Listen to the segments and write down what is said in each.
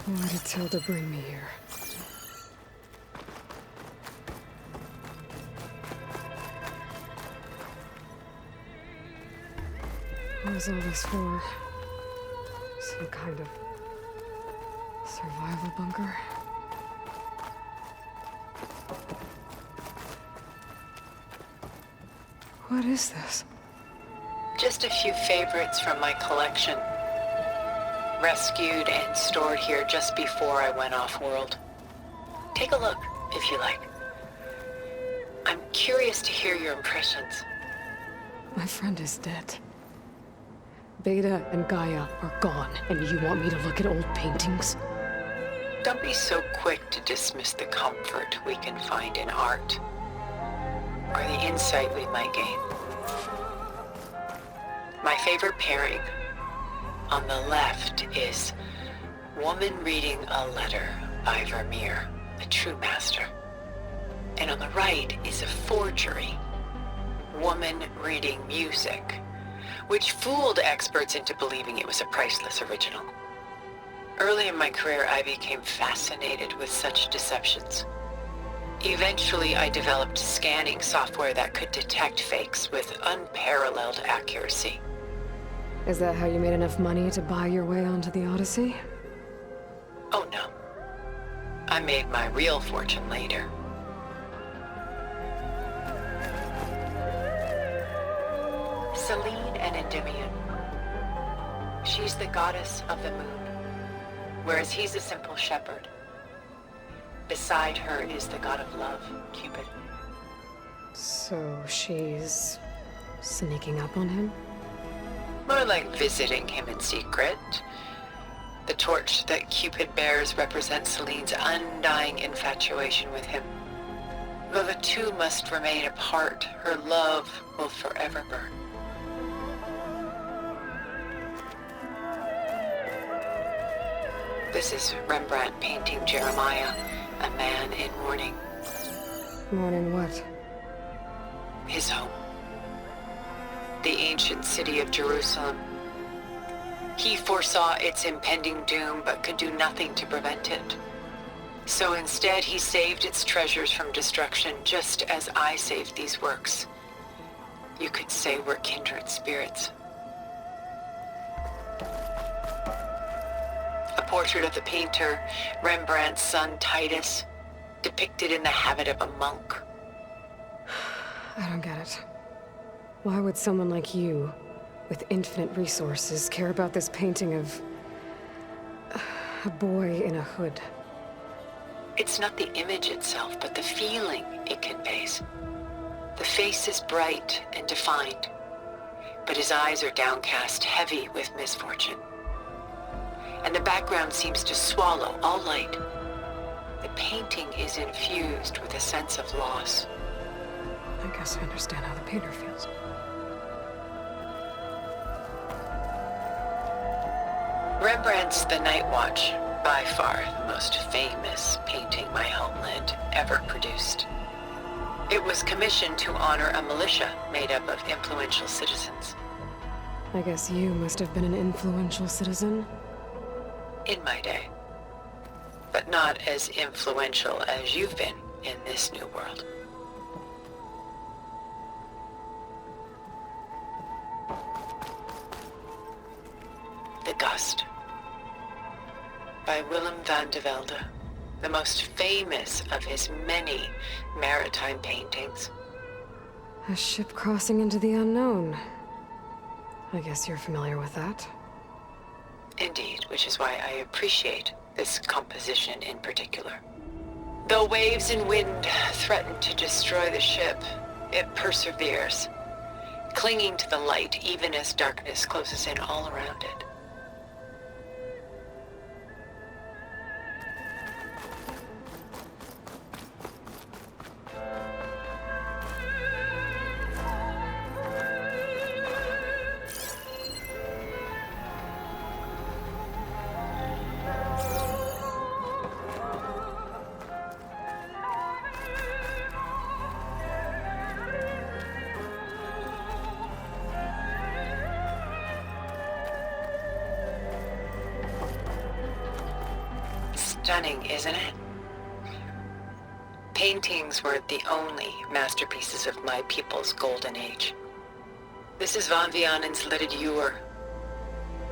Why did Tilda bring me here? What was all this for? Some kind of survival bunker? What is this? Just a few favorites from my collection. Rescued and stored here just before I went off-world. Take a look, if you like. I'm curious to hear your impressions. My friend is dead. Beta and Gaia are gone, and you want me to look at old paintings? Don't be so quick to dismiss the comfort we can find in art, or the insight we might gain. My favorite pairing on the left is Woman Reading a Letter by Vermeer, a true master. And on the right is a forgery, Woman Reading Music, which fooled experts into believing it was a priceless original. Early in my career, I became fascinated with such deceptions. Eventually, I developed scanning software that could detect fakes with unparalleled accuracy. Is that how you made enough money to buy your way onto the Odyssey? Oh no. I made my real fortune later. Selene and Endymion. She's the goddess of the moon, whereas he's a simple shepherd. Beside her is the god of love, Cupid. So she's sneaking up on him? More like visiting him in secret. The torch that Cupid bears represents Selene's undying infatuation with him. Though the two must remain apart, her love will forever burn. This is Rembrandt painting Jeremiah, a man in mourning. Mourning what? His home. The ancient city of Jerusalem. He foresaw its impending doom, but could do nothing to prevent it. So instead, he saved its treasures from destruction, just as I saved these works. You could say we're kindred spirits. A portrait of the painter, Rembrandt's son Titus, depicted in the habit of a monk. I don't get it. Why would someone like you, with infinite resources, care about this painting of a boy in a hood? It's not the image itself, but the feeling it conveys. The face is bright and defined, but his eyes are downcast, heavy with misfortune. And the background seems to swallow all light. The painting is infused with a sense of loss. I guess I understand how the painter feels. Rembrandt's The Night Watch, by far the most famous painting my homeland ever produced. It was commissioned to honor a militia made up of influential citizens. I guess you must have been an influential citizen. In my day. But not as influential as you've been in this new world. The Gust, by Willem van de Velde, the most famous of his many maritime paintings. A ship crossing into the unknown. I guess you're familiar with that. Indeed, which is why I appreciate this composition in particular. Though waves and wind threaten to destroy the ship, it perseveres, clinging to the light even as darkness closes in all around it. Stunning, isn't it? Paintings were the only masterpieces of my people's golden age. This is Von Vianen's lidded ewer,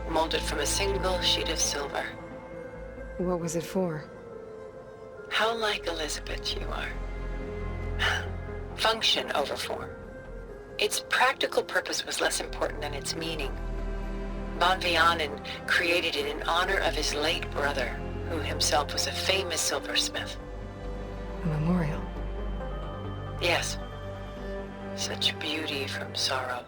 molded from a single sheet of silver. What was it for? How like Elizabeth you are. Function over form. Its practical purpose was less important than its meaning. Von Vianen created it in honor of his late brother, who himself was a famous silversmith. A memorial. Yes. Such beauty from sorrow.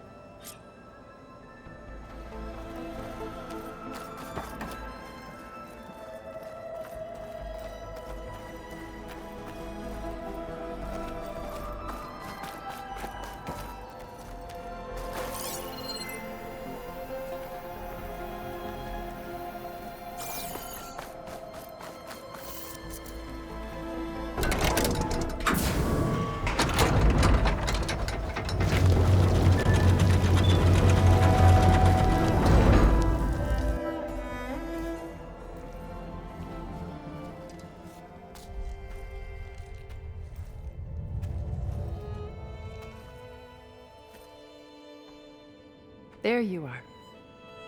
There you are.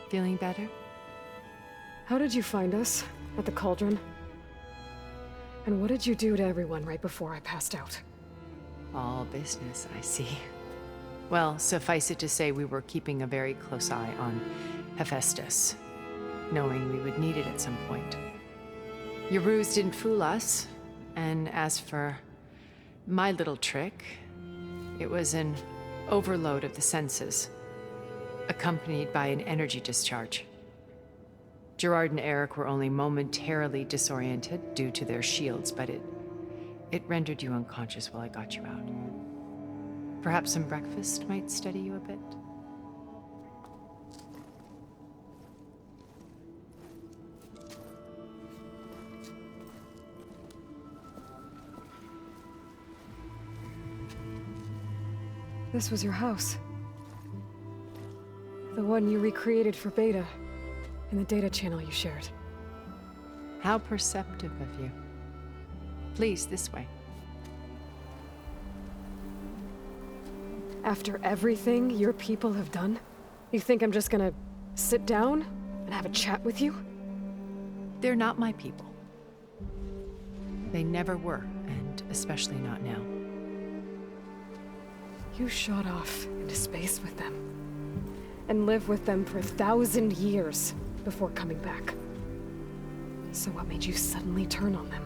Feeling better? How did you find us? At the cauldron? And what did you do to everyone right before I passed out? All business, I see. Well, suffice it to say we were keeping a very close eye on Hephaestus, knowing we would need it at some point. Your ruse didn't fool us, and as for my little trick, it was an overload of the senses, accompanied by an energy discharge. Gerard and Eric were only momentarily disoriented due to their shields, but it rendered you unconscious while I got you out. Perhaps some breakfast might steady you a bit? This was your house. The one you recreated for Beta, in the data channel you shared. How perceptive of you. Please, this way. After everything your people have done, you think I'm just gonna sit down and have a chat with you? They're not my people. They never were, and especially not now. You shot off into space with them, and lived with them for 1,000 years before coming back. So what made you suddenly turn on them?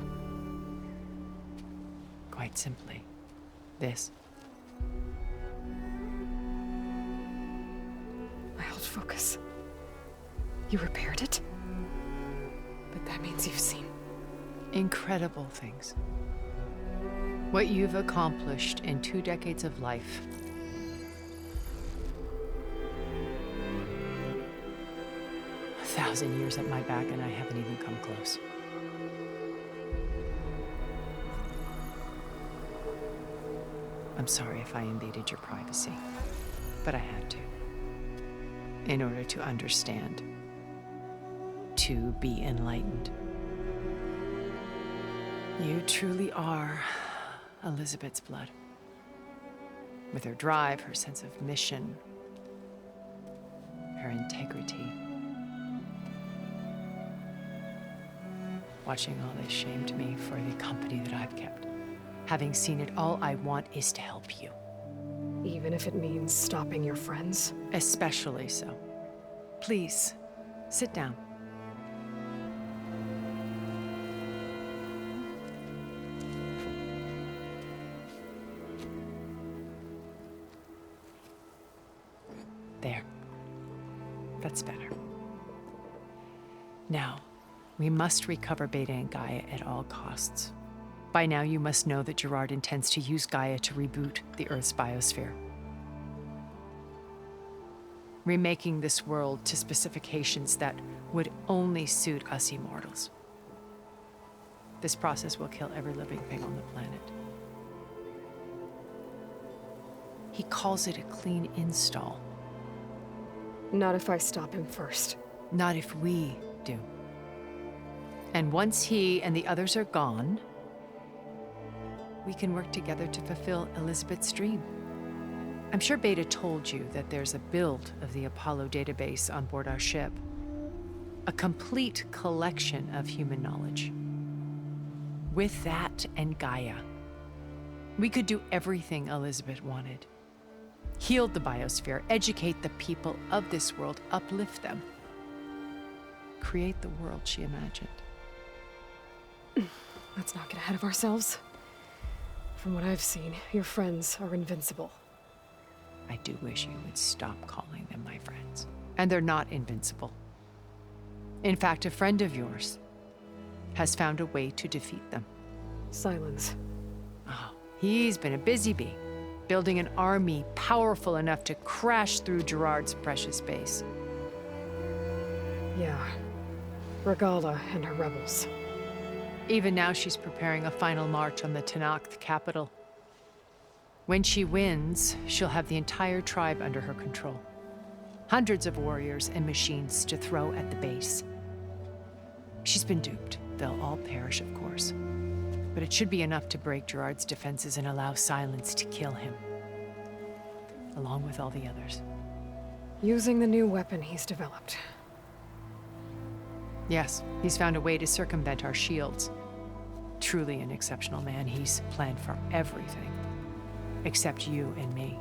Quite simply, this. My old focus. You repaired it? But that means you've seen. Incredible things. What you've accomplished in 2 decades of life. A 1,000 years at my back and I haven't even come close. I'm sorry if I invaded your privacy, but I had to. In order to understand. To be enlightened. You truly are Elizabeth's blood. With her drive, her sense of mission, her integrity. Watching all this shamed me for the company that I've kept. Having seen it, all I want is to help you. Even if it means stopping your friends? Especially so. Please, sit down. There. That's better. Now, we must recover Beta and Gaia at all costs. By now, you must know that Gerard intends to use Gaia to reboot the Earth's biosphere. Remaking this world to specifications that would only suit us immortals. This process will kill every living thing on the planet. He calls it a clean install. Not if I stop him first. Not if we do. And once he and the others are gone, we can work together to fulfill Elizabeth's dream. I'm sure Beta told you that there's a build of the Apollo database on board our ship. A complete collection of human knowledge. With that and Gaia, we could do everything Elizabeth wanted. Heal the biosphere, educate the people of this world, uplift them. Create the world she imagined. Let's not get ahead of ourselves. From what I've seen, your friends are invincible. I do wish you would stop calling them my friends. And they're not invincible. In fact, a friend of yours has found a way to defeat them. Silence. Oh, he's been a busy bee, building an army powerful enough to crash through Gerard's precious base. Yeah. Regala and her rebels. Even now, she's preparing a final march on the Tenakth capital. When she wins, she'll have the entire tribe under her control. Hundreds of warriors and machines to throw at the base. She's been duped. They'll all perish, of course. But it should be enough to break Gerard's defenses and allow Silence to kill him. Along with all the others. Using the new weapon he's developed. Yes, he's found a way to circumvent our shields. Truly an exceptional man. He's planned for everything. Except you and me.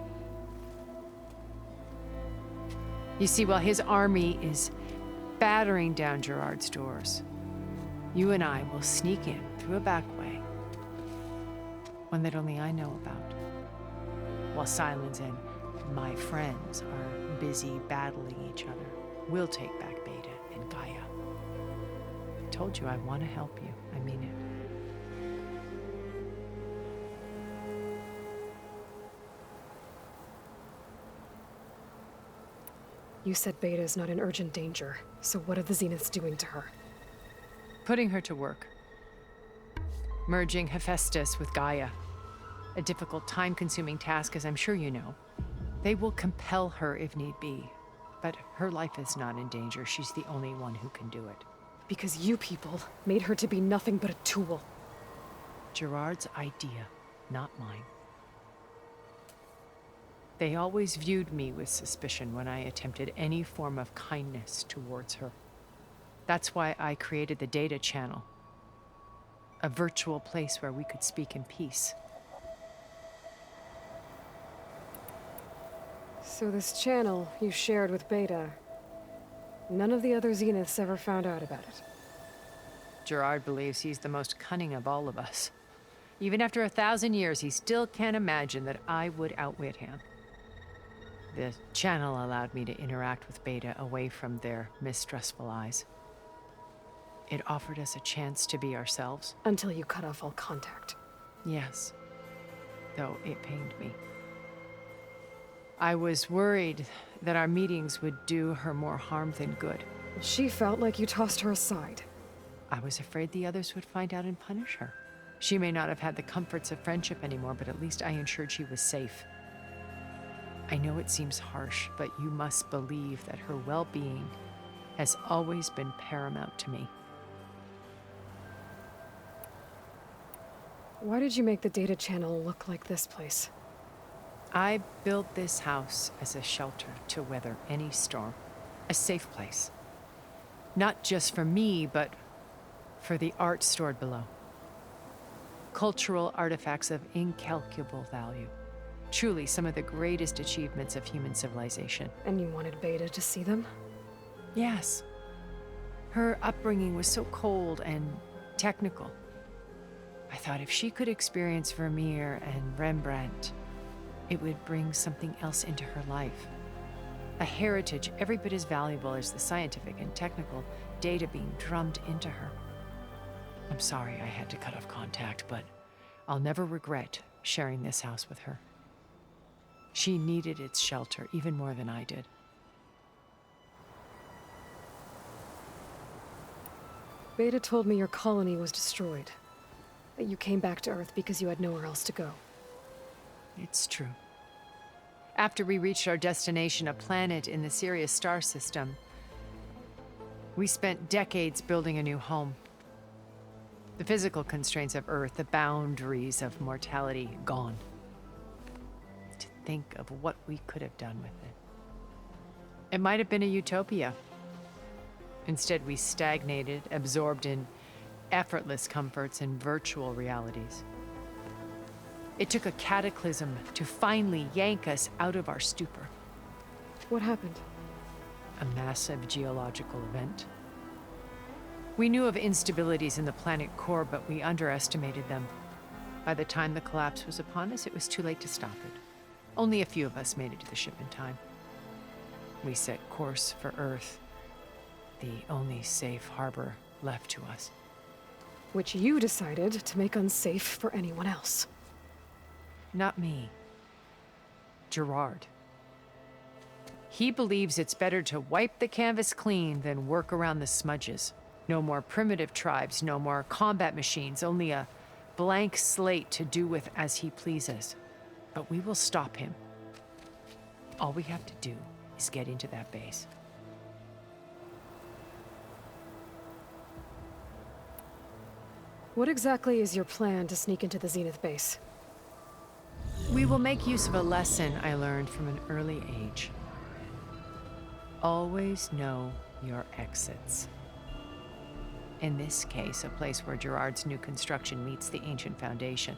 You see, while his army is battering down Gerard's doors, you and I will sneak in through a back way. One that only I know about. While Silence and my friends are busy battling each other, we'll take back Beta and Gaia. I told you I want to help you. I mean it. You said Beta's not in urgent danger, so what are the Zeniths doing to her? Putting her to work. Merging Hephaestus with Gaia. A difficult, time-consuming task, as I'm sure you know. They will compel her if need be. But her life is not in danger. She's the only one who can do it. Because you people made her to be nothing but a tool. Gerard's idea, not mine. They always viewed me with suspicion when I attempted any form of kindness towards her. That's why I created the data channel. A virtual place where we could speak in peace. So this channel you shared with Beta, none of the other Zeniths ever found out about it. Gerard believes he's the most cunning of all of us. Even after 1,000 years, he still can't imagine that I would outwit him. The channel allowed me to interact with Beta away from their mistrustful eyes. It offered us a chance to be ourselves. Until you cut off all contact. Yes, though it pained me. I was worried that our meetings would do her more harm than good. She felt like you tossed her aside. I was afraid the others would find out and punish her. She may not have had the comforts of friendship anymore, but at least I ensured she was safe. I know it seems harsh, but you must believe that her well-being has always been paramount to me. Why did you make the data channel look like this place? I built this house as a shelter to weather any storm. A safe place. Not just for me, but for the art stored below. Cultural artifacts of incalculable value. Truly some of the greatest achievements of human civilization. And you wanted Beta to see them? Yes. Her upbringing was so cold and technical. I thought if she could experience Vermeer and Rembrandt, it would bring something else into her life. A heritage every bit as valuable as the scientific and technical data being drummed into her. I'm sorry I had to cut off contact, but I'll never regret sharing this house with her. She needed its shelter even more than I did. Beta told me your colony was destroyed. That you came back to Earth because you had nowhere else to go. It's true. After we reached our destination, a planet in the Sirius star system, we spent decades building a new home. The physical constraints of Earth, the boundaries of mortality, gone. To think of what we could have done with it. It might have been a utopia. Instead, we stagnated, absorbed in effortless comforts and virtual realities. It took a cataclysm to finally yank us out of our stupor. What happened? A massive geological event. We knew of instabilities in the planet core, but we underestimated them. By the time the collapse was upon us, it was too late to stop it. Only a few of us made it to the ship in time. We set course for Earth, the only safe harbor left to us. Which you decided to make unsafe for anyone else. Not me. Gerard. He believes it's better to wipe the canvas clean than work around the smudges. No more primitive tribes, no more combat machines, only a blank slate to do with as he pleases. But we will stop him. All we have to do is get into that base. What exactly is your plan to sneak into the Zenith base? We will make use of a lesson I learned from an early age. Always know your exits. In this case, a place where Gerard's new construction meets the ancient foundation,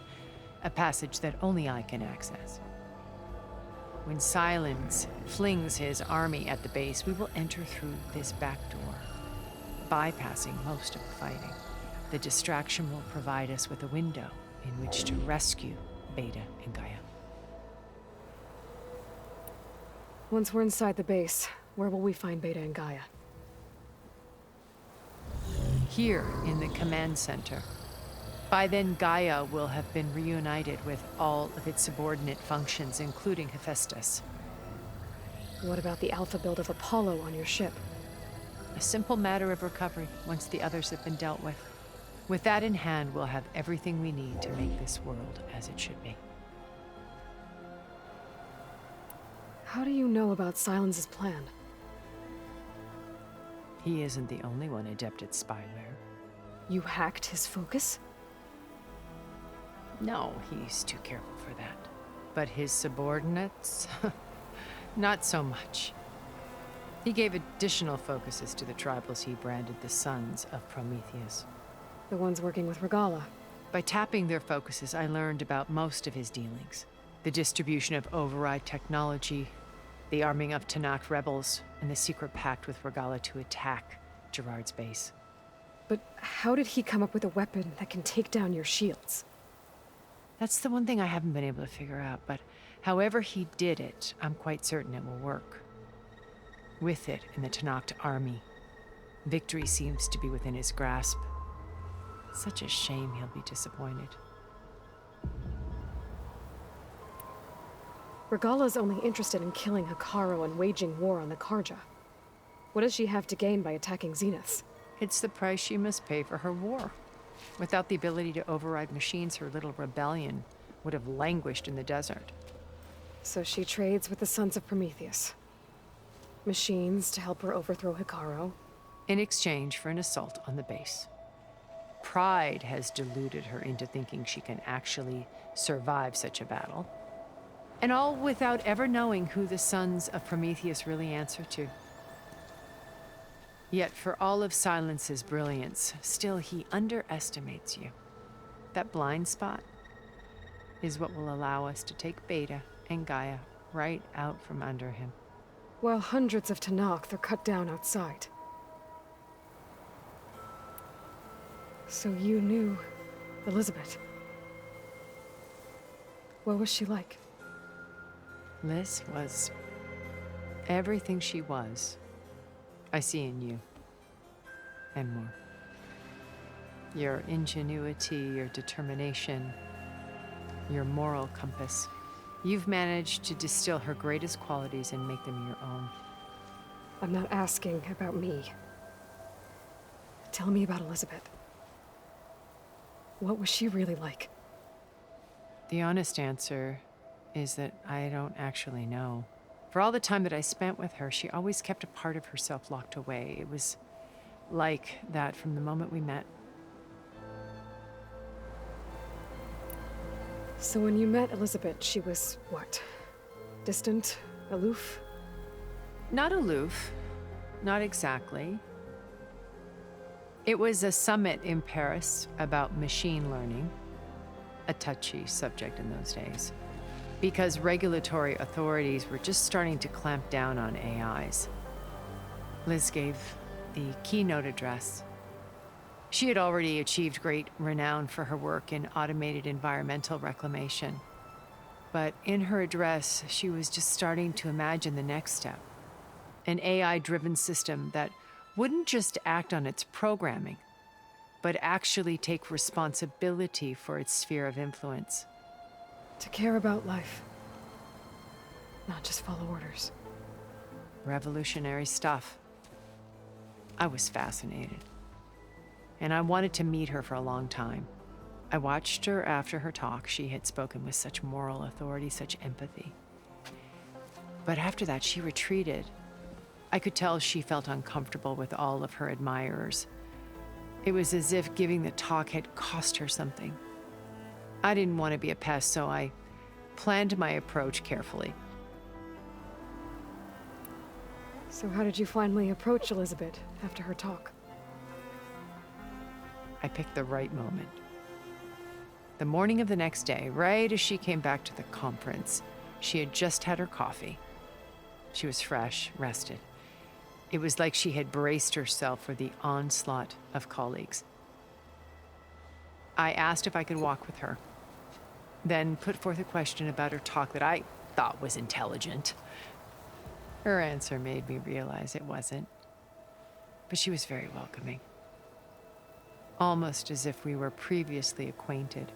a passage that only I can access. When Silence flings his army at the base, we will enter through this back door, bypassing most of the fighting. The distraction will provide us with a window in which to rescue Beta and Gaia. Once we're inside the base, where will we find Beta and Gaia? Here in the command center. By then, Gaia will have been reunited with all of its subordinate functions, including Hephaestus. What about the alpha build of Apollo on your ship? A simple matter of recovery once the others have been dealt with. With that in hand, we'll have everything we need to make this world as it should be. How do you know about Silence's plan? He isn't the only one adept at spyware. You hacked his focus? No, he's too careful for that. But his subordinates? Not so much. He gave additional focuses to the tribals he branded the Sons of Prometheus. The ones working with Regala. By tapping their focuses, I learned about most of his dealings. The distribution of override technology, the arming of Tanakh rebels, and the secret pact with Regala to attack Gerard's base. But how did he come up with a weapon that can take down your shields? That's the one thing I haven't been able to figure out, but however he did it, I'm quite certain it will work. With it in the Tanakh army, victory seems to be within his grasp. Such a shame he'll be disappointed. Regala's only interested in killing Hikaru and waging war on the Karja. What does she have to gain by attacking Zeniths? It's the price she must pay for her war. Without the ability to override machines, her little rebellion would have languished in the desert. So she trades with the Sons of Prometheus. Machines to help her overthrow Hikaru. In exchange for an assault on the base. Pride has deluded her into thinking she can actually survive such a battle. And all without ever knowing who the Sons of Prometheus really answer to. Yet for all of Silence's brilliance, still he underestimates you. That blind spot is what will allow us to take Beta and Gaia right out from under him. While hundreds of Tanakh are cut down outside. So you knew Elizabeth. What was she like? Liz was everything she was. I see in you. And more. Your ingenuity, your determination, your moral compass. You've managed to distill her greatest qualities and make them your own. I'm not asking about me. Tell me about Elizabeth. What was she really like? The honest answer is that I don't actually know. For all the time that I spent with her, she always kept a part of herself locked away. It was like that from the moment we met. So when you met Elizabeth, she was what? Distant? Aloof? Not aloof. Not exactly. It was a summit in Paris about machine learning, a touchy subject in those days, because regulatory authorities were just starting to clamp down on AIs. Liz gave the keynote address. She had already achieved great renown for her work in automated environmental reclamation. But in her address, she was just starting to imagine the next step, an AI-driven system that wouldn't just act on its programming, but actually take responsibility for its sphere of influence. To care about life. Not just follow orders. Revolutionary stuff. I was fascinated. And I wanted to meet her for a long time. I watched her after her talk. She had spoken with such moral authority, such empathy. But after that, she retreated. I could tell she felt uncomfortable with all of her admirers. It was as if giving the talk had cost her something. I didn't want to be a pest, so I planned my approach carefully. So how did you finally approach Elizabeth after her talk? I picked the right moment. The morning of the next day, right as she came back to the conference, she had just had her coffee. She was fresh, rested. It was like she had braced herself for the onslaught of colleagues. I asked if I could walk with her, then put forth a question about her talk that I thought was intelligent. Her answer made me realize it wasn't, but she was very welcoming. Almost as if we were previously acquainted.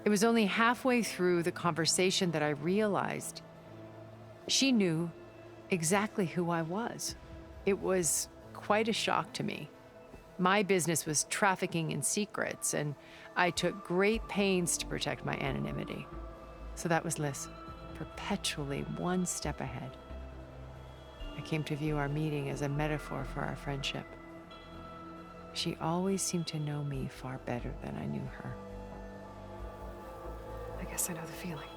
It was only halfway through the conversation that I realized she knew exactly who I was. It was quite a shock to me. My business was trafficking in secrets, and I took great pains to protect my anonymity. So that was Liz, perpetually one step ahead. I came to view our meeting as a metaphor for our friendship. She always seemed to know me far better than I knew her. I guess I know the feeling.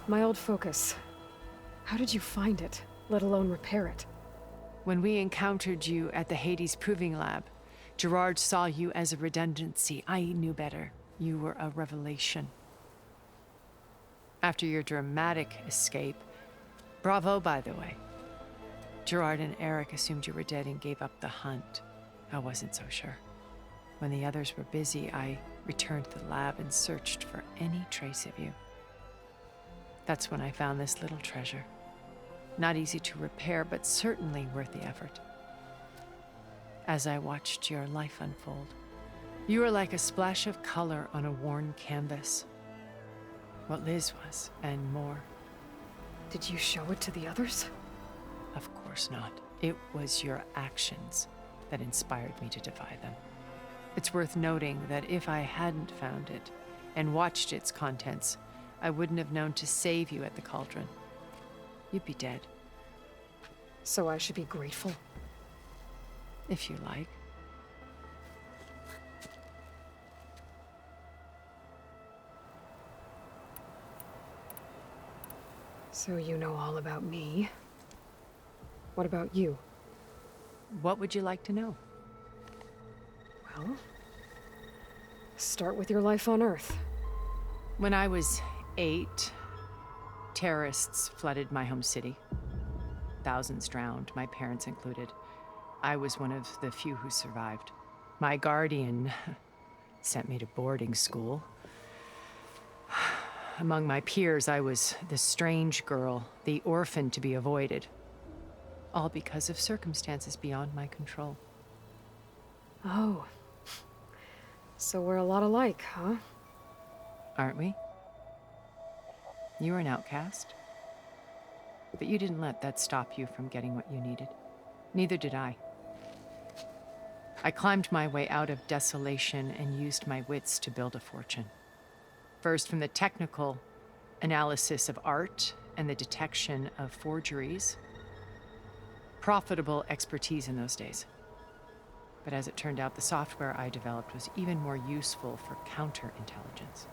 My old focus. How did you find it, let alone repair it? When we encountered you at the Hades Proving Lab, Gerard saw you as a redundancy. I knew better. You were a revelation. After your dramatic escape, bravo, by the way. Gerard and Eric assumed you were dead and gave up the hunt. I wasn't so sure. When the others were busy, I returned to the lab and searched for any trace of you. That's when I found this little treasure. Not easy to repair, but certainly worth the effort. As I watched your life unfold, you were like a splash of color on a worn canvas. What Liz was, and more. Did you show it to the others? Of course not. It was your actions that inspired me to defy them. It's worth noting that if I hadn't found it and watched its contents, I wouldn't have known to save you at the cauldron. You'd be dead. So I should be grateful? If you like. So you know all about me. What about you? What would you like to know? Well, start with your life on Earth. When I was 8, terrorists flooded my home city. Thousands drowned, my parents included. I was one of the few who survived. My guardian sent me to boarding school. Among my peers, I was the strange girl, the orphan to be avoided. All because of circumstances beyond my control. Oh. So we're a lot alike, huh? Aren't we? You were an outcast. But you didn't let that stop you from getting what you needed. Neither did I. I climbed my way out of desolation and used my wits to build a fortune. First, from the technical analysis of art and the detection of forgeries. Profitable expertise in those days. But as it turned out, the software I developed was even more useful for counterintelligence.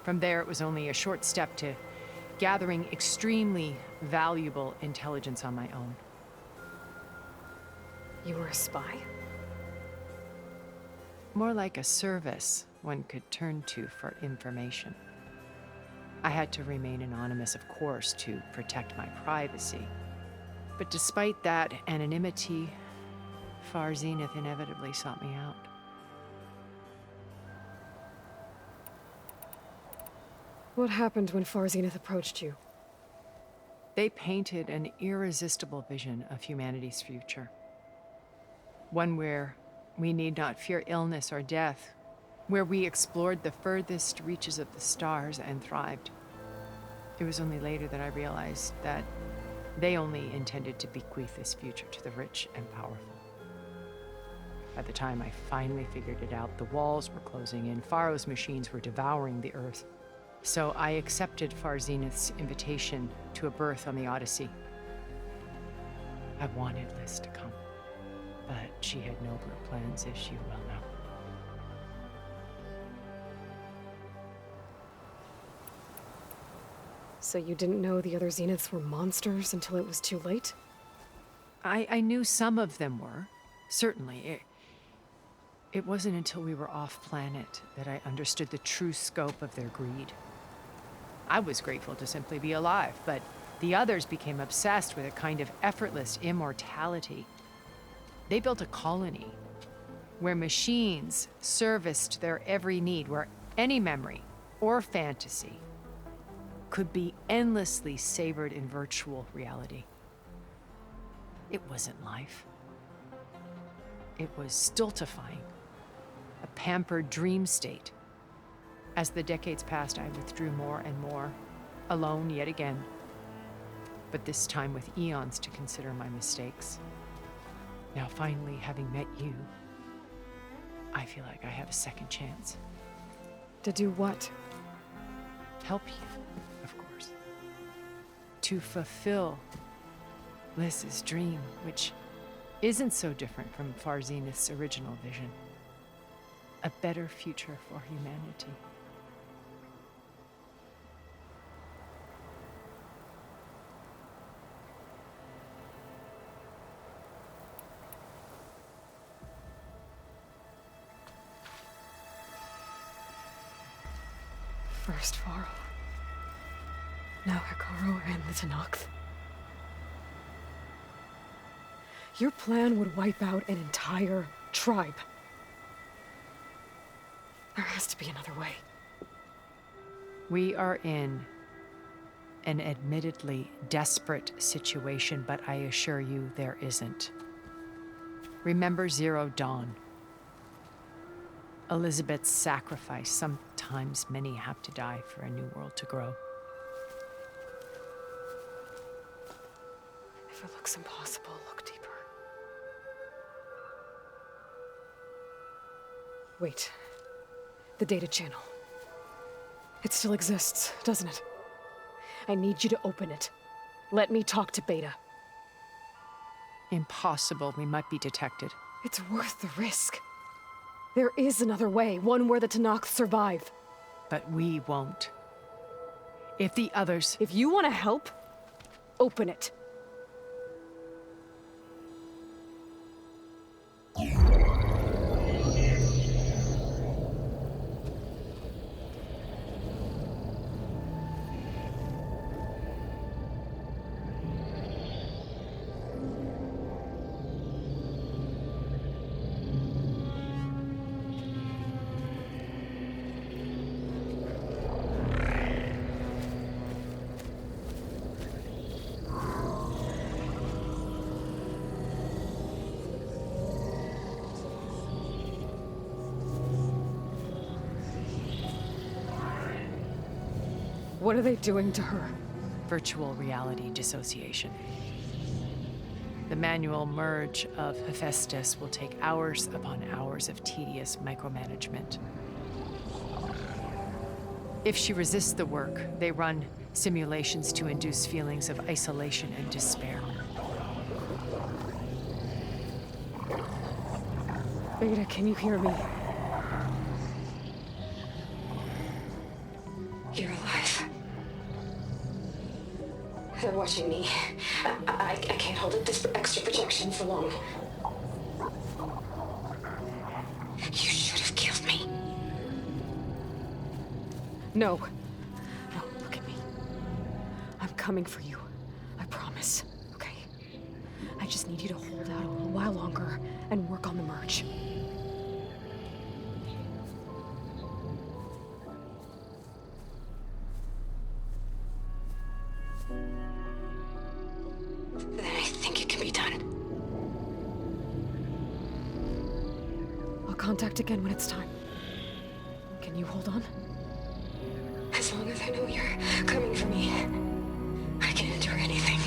From there, it was only a short step to gathering extremely valuable intelligence on my own. You were a spy? More like a service one could turn to for information. I had to remain anonymous, of course, to protect my privacy. But despite that anonymity, Far Zenith inevitably sought me out. What happened when Far Zenith approached you? They painted an irresistible vision of humanity's future. One where we need not fear illness or death, where we explored the furthest reaches of the stars and thrived. It was only later that I realized that they only intended to bequeath this future to the rich and powerful. By the time I finally figured it out, the walls were closing in, Pharaoh's machines were devouring the Earth. So I accepted Far Zenith's invitation to a berth on the Odyssey. I wanted Liz to come, but she had nobler plans, as you well know. So you didn't know the other Zeniths were monsters until it was too late? I knew some of them were, certainly. It wasn't until we were off-planet that I understood the true scope of their greed. I was grateful to simply be alive, but the others became obsessed with a kind of effortless immortality. They built a colony where machines serviced their every need, where any memory or fantasy could be endlessly savored in virtual reality. It wasn't life. It was stultifying, a pampered dream state. As the decades passed, I withdrew more and more, alone yet again, but this time with eons to consider my mistakes. Now finally, having met you, I feel like I have a second chance. To do what? Help you, of course. To fulfill Liz's dream, which isn't so different from Far Zenith's original vision. A better future for humanity. First Varl. Now Hikaru and the Tenakth. Your plan would wipe out an entire tribe. There has to be another way. We are in an admittedly desperate situation, but I assure you there isn't. Remember Zero Dawn. Elizabeth's sacrifice. Sometimes many have to die for a new world to grow. If it looks impossible, look deeper. Wait. The data channel. It still exists, doesn't it? I need you to open it. Let me talk to Beta. Impossible. We might be detected. It's worth the risk. There is another way, one where the Tenakth survive. But we won't. If the others... If you want to help, open it. What are they doing to her? Virtual reality dissociation. The manual merge of Hephaestus will take hours upon hours of tedious micromanagement. If she resists the work, they run simulations to induce feelings of isolation and despair. Beta, can you hear me? You're alive. They're watching me. I can't hold up this extra projection for long. You should have killed me. No. No, look at me. I'm coming for you. I promise. Okay? I just need you to hold out a little while longer and work on the merge. Then I think it can be done. I'll contact again when it's time. Can you hold on? As long as I know you're coming for me, I can endure anything.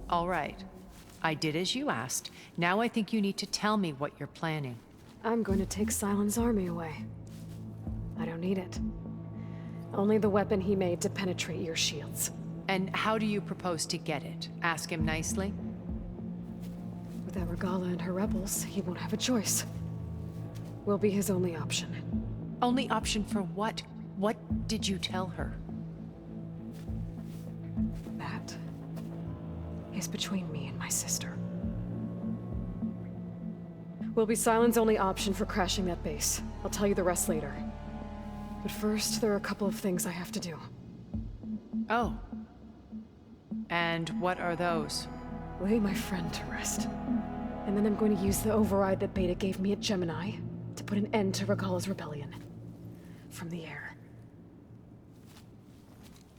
All right. I did as you asked. Now I think you need to tell me what you're planning. I'm going to take Silent's army away. I don't need it. Only the weapon he made to penetrate your shields. And how do you propose to get it? Ask him nicely? Without Regala and her rebels, he won't have a choice. We'll be his only option. Only option for what? What did you tell her? That is between me and my sister. Will be Silent's only option for crashing that base. I'll tell you the rest later. But first, there are a couple of things I have to do. Oh. And what are those? Lay my friend to rest. And then I'm going to use the override that Beta gave me at Gemini to put an end to Regala's rebellion. From the air.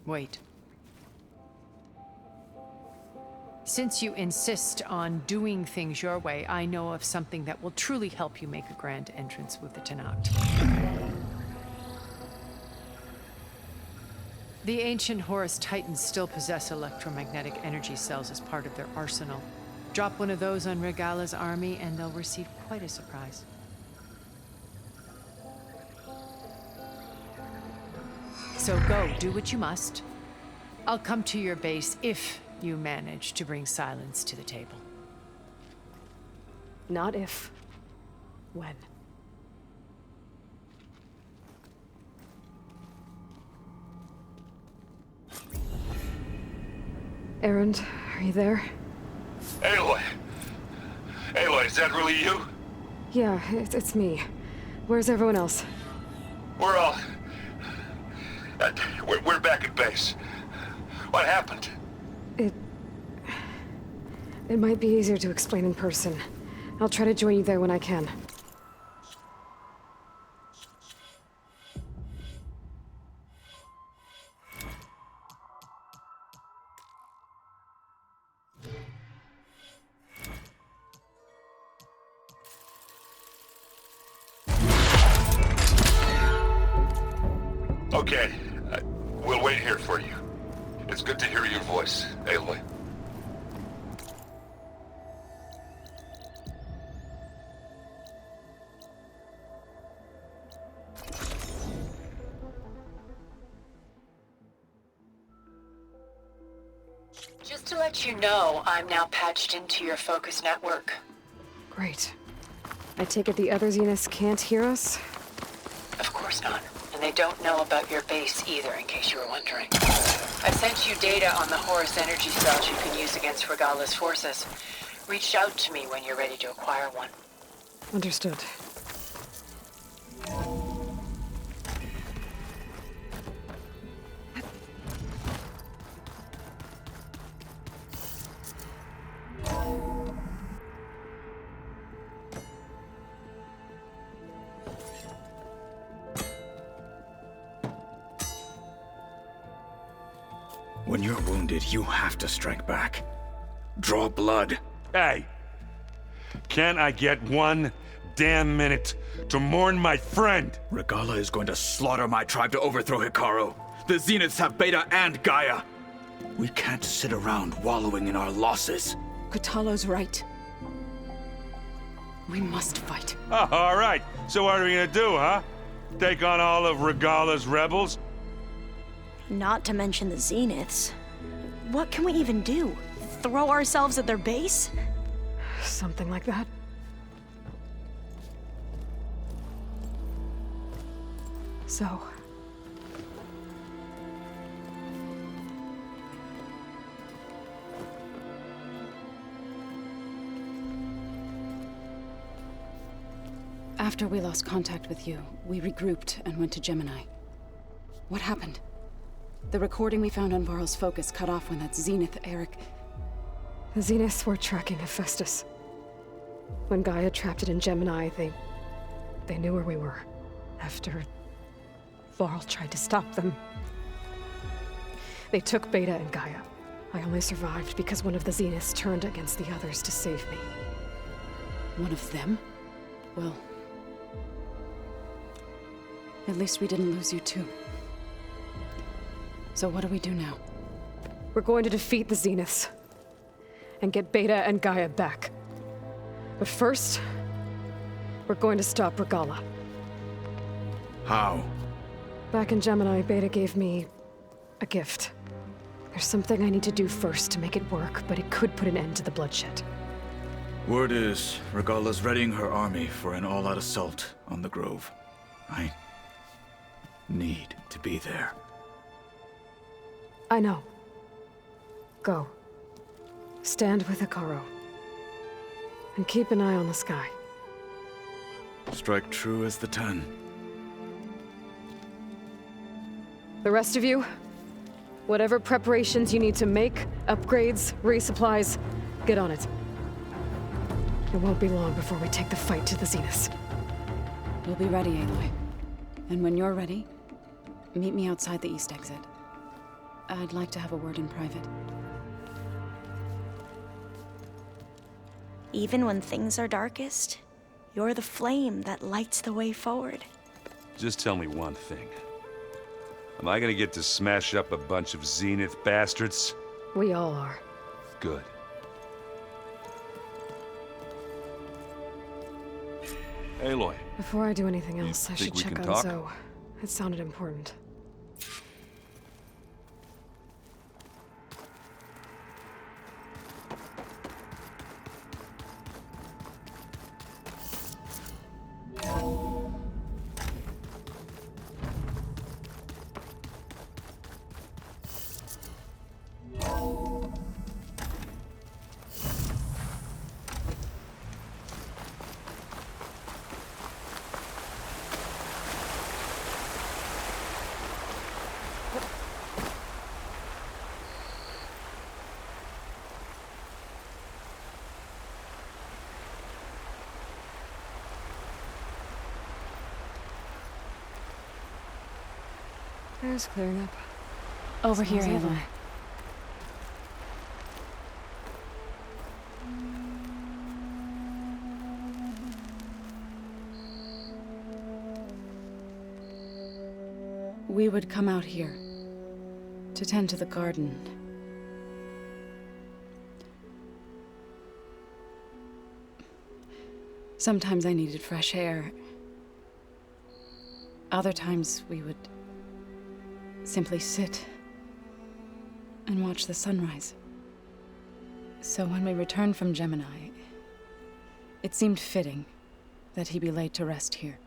Wait. Since you insist on doing things your way, I know of something that will truly help you make a grand entrance with the Tenat. The ancient Horus Titans still possess electromagnetic energy cells as part of their arsenal. Drop one of those on Regala's army and they'll receive quite a surprise. So go, do what you must. I'll come to your base if you manage to bring silence to the table. Not if. When. Erend, are you there? Aloy! Aloy, is that really you? Yeah, it's me. Where's everyone else? We're all... we're back at base. What happened? It might be easier to explain in person. I'll try to join you there when I can. Okay, we'll wait here for you. It's good to hear your voice, Aloy. Just to let you know, I'm now patched into your focus network. Great. I take it the other Zeniths can't hear us? Of course not. And they don't know about your base either, in case you were wondering. I've sent you data on the Horus energy cells you can use against Regala's forces. Reach out to me when you're ready to acquire one. Understood. When you're wounded, you have to strike back. Draw blood. Hey! Can I get one damn minute to mourn my friend? Regala is going to slaughter my tribe to overthrow Hikaru. The Zeniths have Beta and Gaia. We can't sit around wallowing in our losses. Katalo's right. We must fight. Oh, all right. So what are we gonna do, huh? Take on all of Regala's rebels? Not to mention the Zeniths. What can we even do? Throw ourselves at their base? Something like that. So... After we lost contact with you, we regrouped and went to Gemini. What happened? The recording we found on Varl's focus cut off when that Zenith, Eric... The Zeniths were tracking Hephaestus. When Gaia trapped it in Gemini, they knew where we were. After... Varl tried to stop them. They took Beta and Gaia. I only survived because one of the Zeniths turned against the others to save me. One of them? Well... At least we didn't lose you too. So what do we do now? We're going to defeat the Zeniths. And get Beta and Gaia back. But first... we're going to stop Regala. How? Back in Gemini, Beta gave me... a gift. There's something I need to do first to make it work, but it could put an end to the bloodshed. Word is, Regala's readying her army for an all-out assault on the Grove. I need to be there. I know. Go. Stand with Hekarro. And keep an eye on the sky. Strike true as the 10. The rest of you, whatever preparations you need to make, upgrades, resupplies, get on it. It won't be long before we take the fight to the Zeniths. We'll be ready, Aloy. And when you're ready, meet me outside the east exit. I'd like to have a word in private. Even when things are darkest, you're the flame that lights the way forward. Just tell me one thing. Am I gonna get to smash up a bunch of Zenith bastards? We all are. Good. Aloy. Before I do anything else, I think should we check can on talk? Zoe. It sounded important. There's clearing up. Over here, Sounds Aloy. over. We would come out here to tend to the garden. Sometimes I needed fresh air. Other times we would simply sit and watch the sunrise. So when we returned from Gemini, it seemed fitting that he be laid to rest here.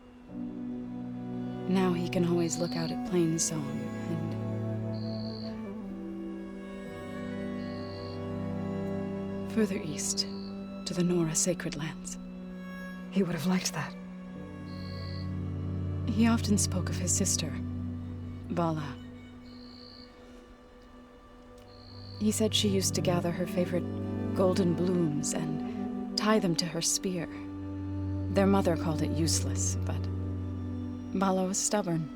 Now he can always look out at Plainsong and further east to the Nora sacred lands. He would have liked that. He often spoke of his sister, Vala. He said she used to gather her favorite golden blooms and tie them to her spear. Their mother called it useless, but Vala was stubborn.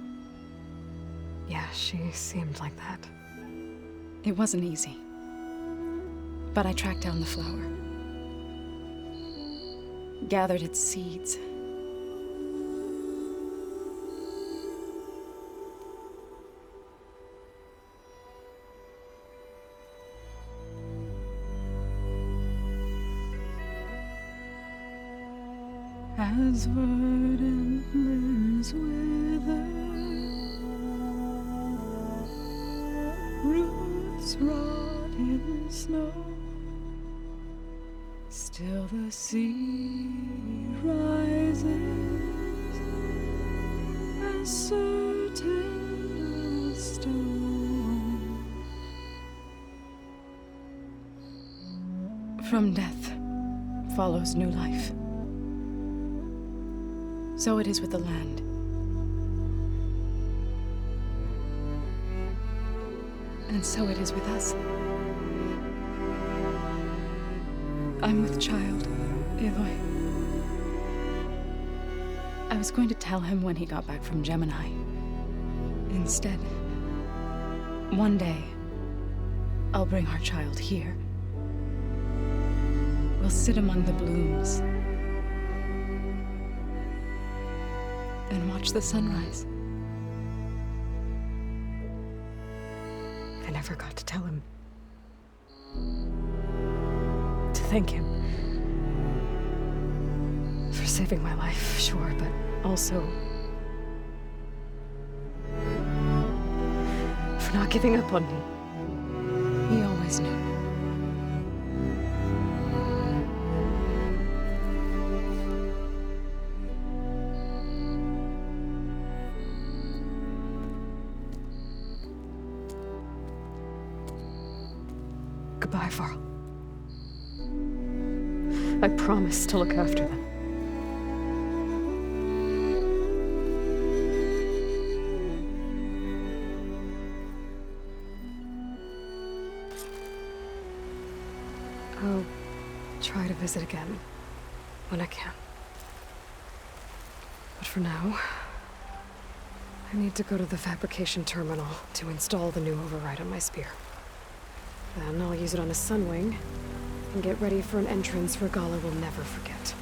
Yeah, she seemed like that. It wasn't easy. But I tracked down the flower. Gathered its seeds. as verdant limbs wither, roots rot in snow, still the sea rises as certain as stone. From death follows new life. So it is with the land. And so it is with us. I'm with child, Aloy. I was going to tell him when he got back from Gemini. Instead, one day, I'll bring our child here. We'll sit among the blooms and watch the sunrise. I never got to tell him. To thank him. For saving my life, sure, but also for not giving up on me. He always knew. Goodbye, Varl. I promise to look after them. I'll try to visit again when I can. But for now, I need to go to the fabrication terminal to install the new override on my spear. Then I'll use it on a sunwing and get ready for an entrance Regala will never forget.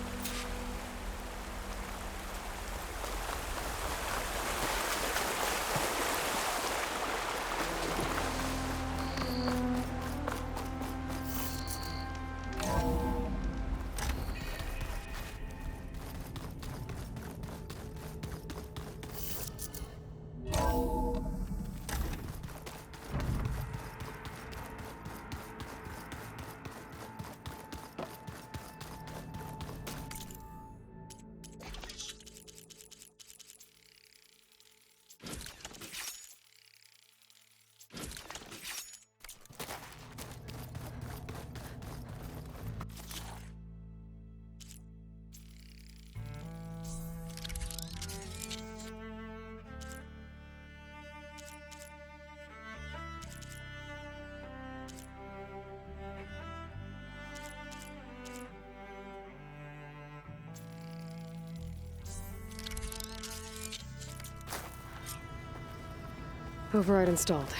Override installed.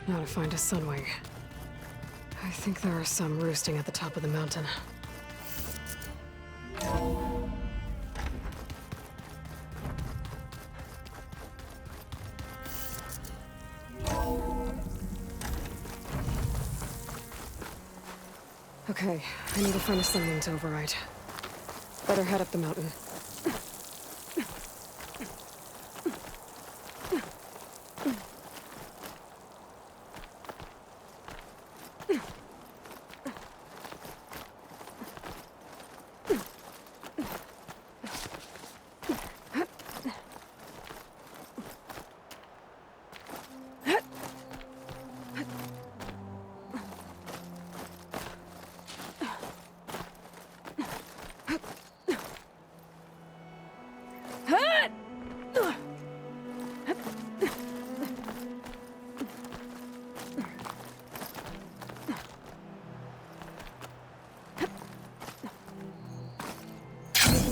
Now to find a sunwing. I think there are some roosting at the top of the mountain. Okay, I need to find a sunwing to override. Better head up the mountain.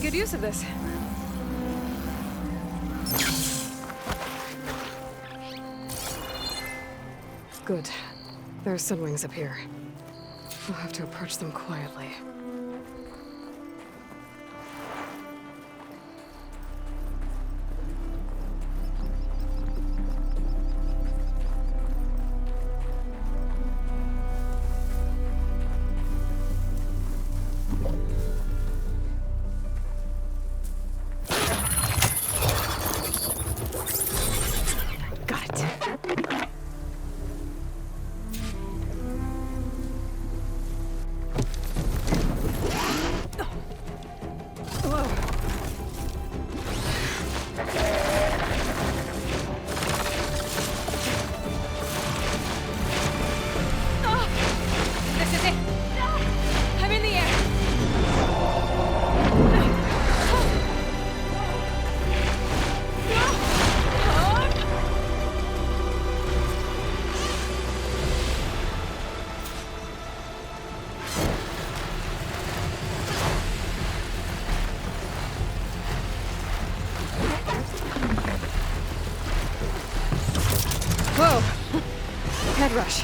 Good use of this. Good. There are sunwings up here. I'll have to approach them quietly. Whoa! Head rush.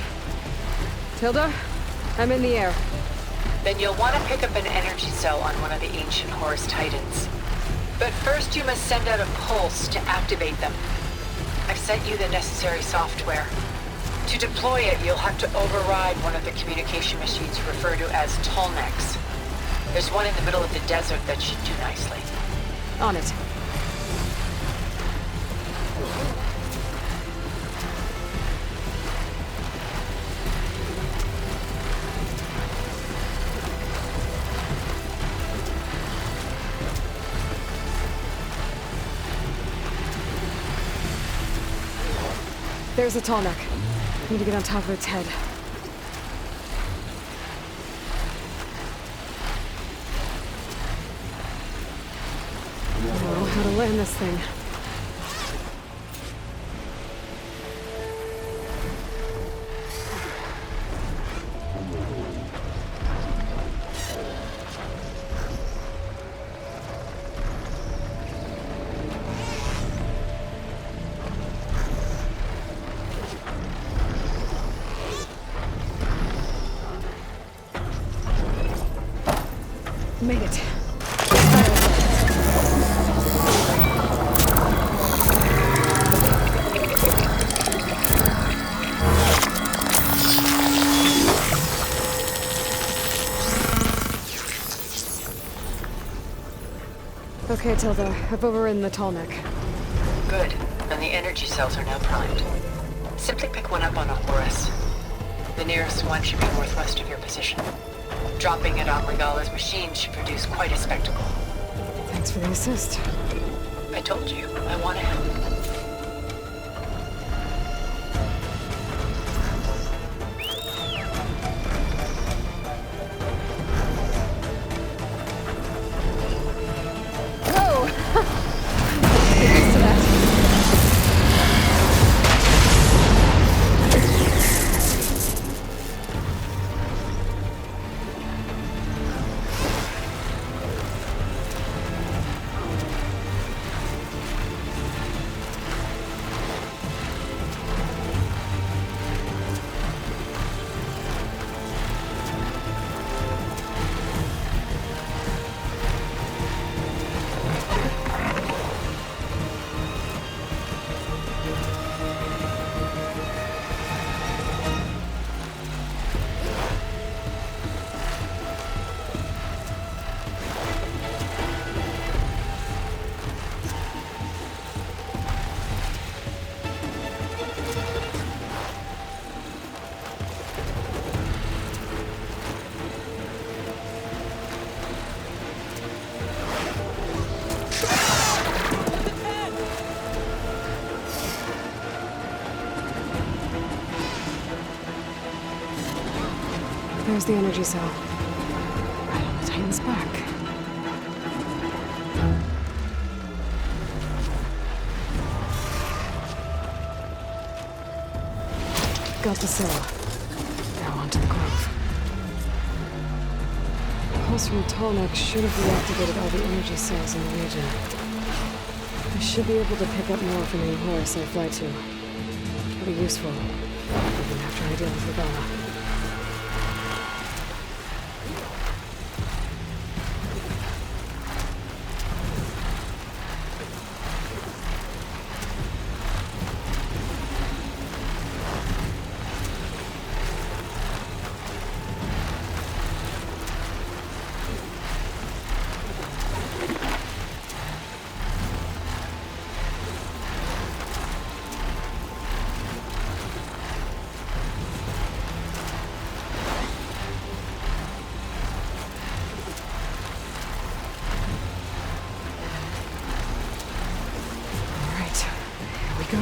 Tilda, I'm in the air. Then you'll want to pick up an energy cell on one of the ancient Horus Titans. But first you must send out a pulse to activate them. I've sent you the necessary software. To deploy it, you'll have to override one of the communication machines referred to as Tolnecs. There's one in the middle of the desert that should do nicely. On it. There's a Tallneck. Need to get on top of its head. I don't know how to land this thing. Made it. Okay, Tilda. I've overridden the Tallneck. Good. And the energy cells are now primed. Simply pick one up on a Horus. The nearest one should be northwest of your position. Dropping it on Regala's machine should produce quite a spectacle. Thanks for the assist. I told you, I want to help. Whoa! Get used to that. There's the energy cell. Right on the Titan's back. Got the cell. Now onto the grove. The pulse from Tallneck should have reactivated all the energy cells in the region. I should be able to pick up more from any Horus I fly to. It'll be useful, even after I deal with Regala. Go.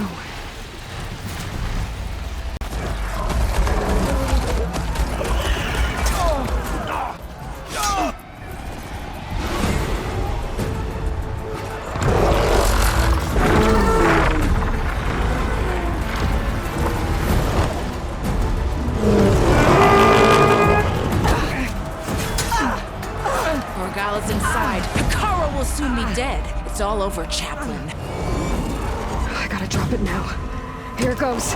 Regala's inside. Picaro will soon be dead. It's all over, Chaplain. I gotta drop it now. Here goes.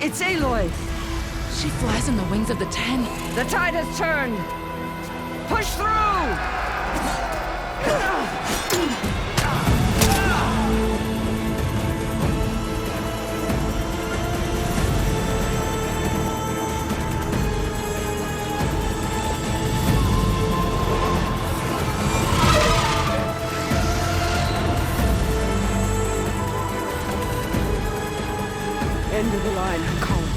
It's Aloy! She flies on the wings of the Ten. The tide has turned! Push through! End of the line, Colin.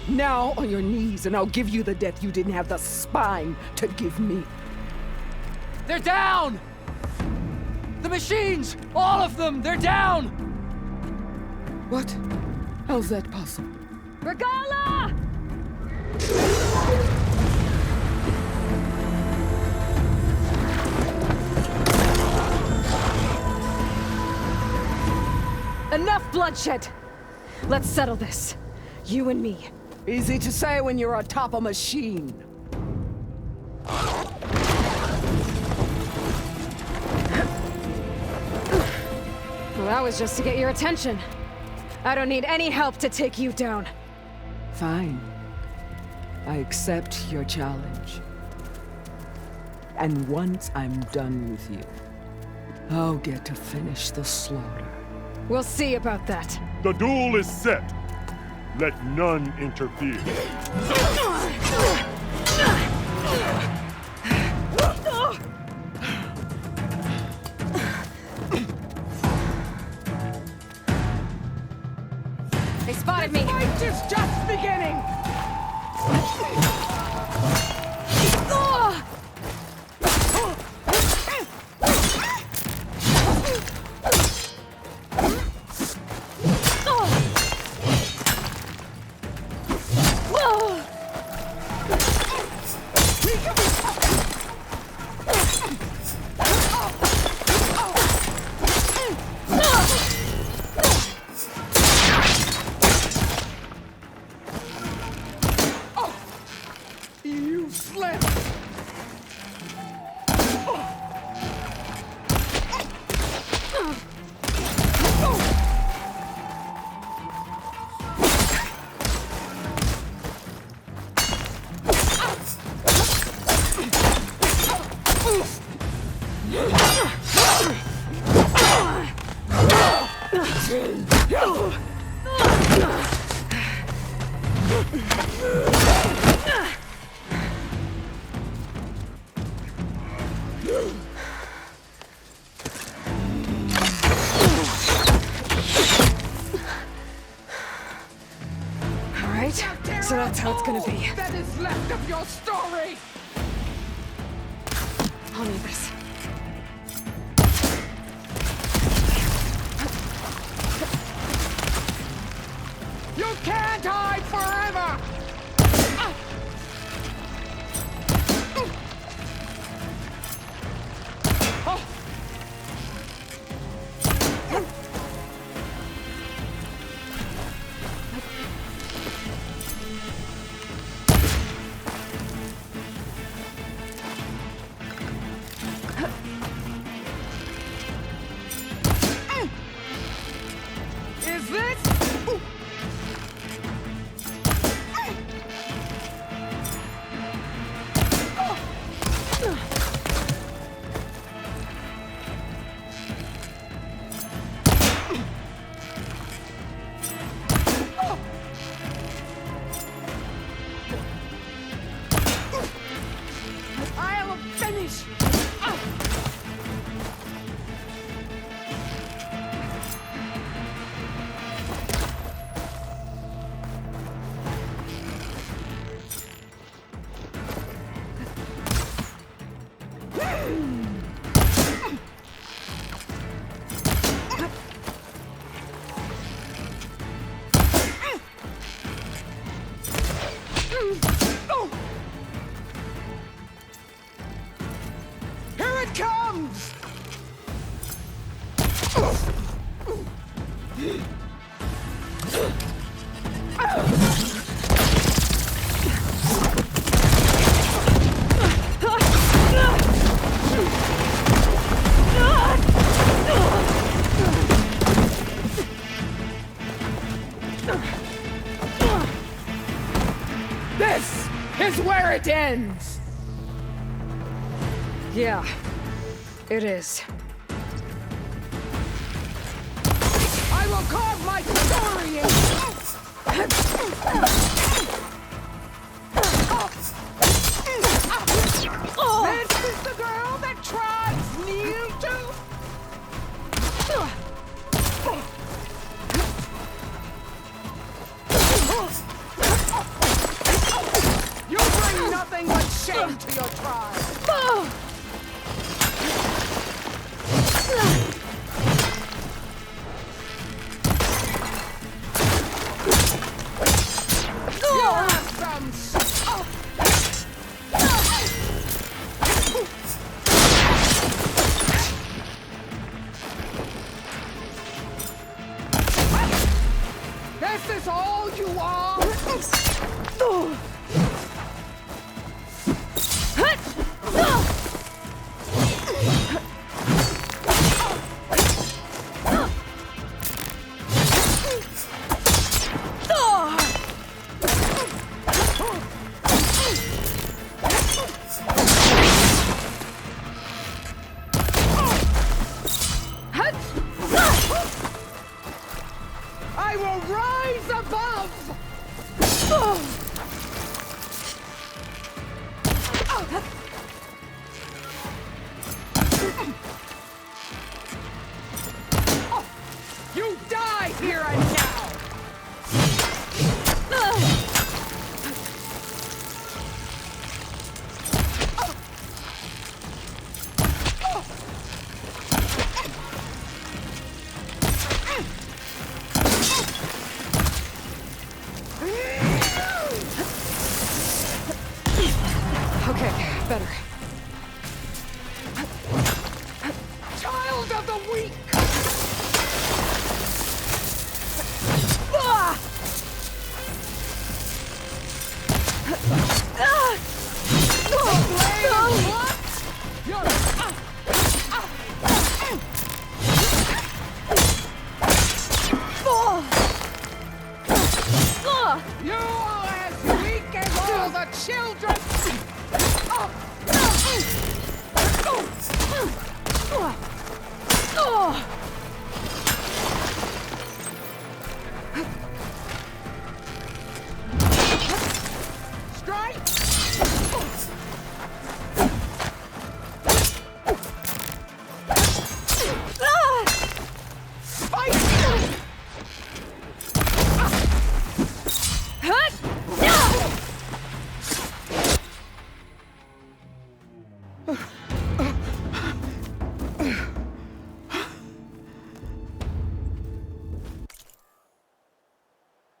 Now on your knees, and I'll give you the death you didn't have the spine to give me. They're down! The machines! All of them! They're down! What? How's that possible? Regala! Enough bloodshed! Let's settle this. You and me. Easy to say when you're atop a machine. Well, that was just to get your attention. I don't need any help to take you down. Fine. I accept your challenge. And once I'm done with you, I'll get to finish the slaughter. We'll see about that. The duel is set. Let none interfere. They spotted me! The fight is just beginning! You slept! Alright, so that's how it's gonna be. That is left of your story! I'll need this. You can't hide forever! Is this? This is where it ends! Yeah, it is. I will carve my story in... This is the girl that tribes kneel to? You bring nothing but shame to your tribe! You have some... This is all you are? I will rise above! You die here and now! Okay, better. Child of the weak! You are as weak as all the children!